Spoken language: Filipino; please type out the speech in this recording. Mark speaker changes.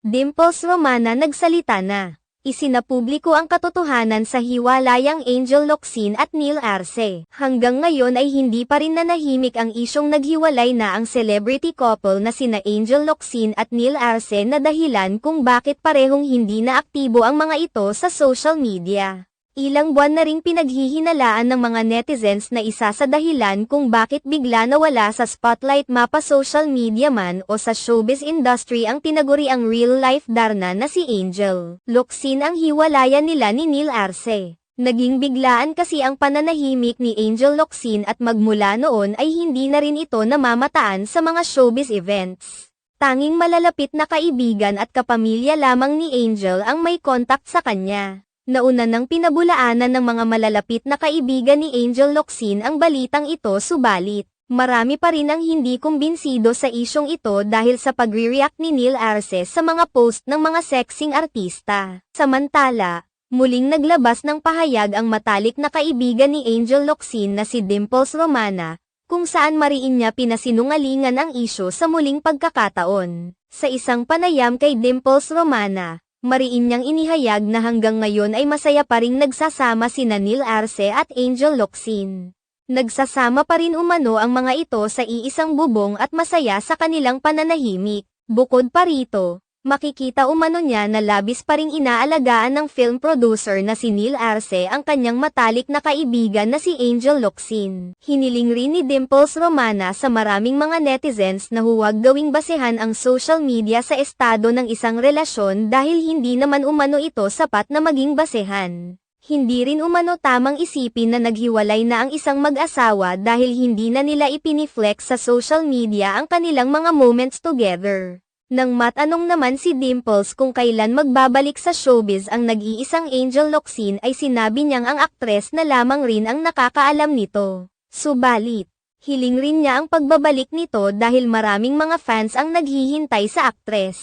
Speaker 1: Dimples Romana nagsalita na. Isinapubliko ang katotohanan sa hiwalayang Angel Locsin at Neil Arce. Hanggang ngayon ay hindi pa rin nanahimik ang isyong naghiwalay na ang celebrity couple na sina Angel Locsin at Neil Arce na dahilan kung bakit parehong hindi na aktibo ang mga ito sa social media. Ilang buwan na ring pinaghihinalaan ng mga netizens na isa sa dahilan kung bakit bigla nawala sa spotlight mapa social media man o sa showbiz industry ang tinaguri ang real-life Darna na si Angel Locsin ang hiwalayan nila ni Neil Arce. Naging biglaan kasi ang pananahimik ni Angel Locsin at magmula noon ay hindi na rin ito namamataan sa mga showbiz events. Tanging malalapit na kaibigan at kapamilya lamang ni Angel ang may contact sa kanya. Nauna nang pinabulaanan ng mga malalapit na kaibigan ni Angel Locsin ang balitang ito subalit, marami pa rin ang hindi kumbinsido sa isyong ito dahil sa pagre-react ni Neil Arce sa mga post ng mga sexing artista. Samantala, muling naglabas ng pahayag ang matalik na kaibigan ni Angel Locsin na si Dimples Romana, kung saan mariin niya pinasinungalingan ang isyu sa muling pagkakataon. Sa isang panayam kay Dimples Romana, mariin niyang inihayag na hanggang ngayon ay masaya pa ring nagsasama sina Neil Arce at Angel Locsin. Nagsasama pa rin umano ang mga ito sa iisang bubong at masaya sa kanilang pananahimik. Bukod pa rito, makikita umano niya na labis pa ring inaalagaan ng film producer na si Neil Arce ang kanyang matalik na kaibigan na si Angel Locsin. Hiniling rin ni Dimples Romana sa maraming mga netizens na huwag gawing basehan ang social media sa estado ng isang relasyon dahil hindi naman umano ito sapat na maging basehan. Hindi rin umano tamang isipin na naghiwalay na ang isang mag-asawa dahil hindi na nila ipiniflex sa social media ang kanilang mga moments together. Nang matanong naman si Dimples kung kailan magbabalik sa showbiz ang nag-iisang Angel Locsin ay sinabi niyang ang aktres na lamang rin ang nakakaalam nito. Subalit, hiling rin niya ang pagbabalik nito dahil maraming mga fans ang naghihintay sa aktres.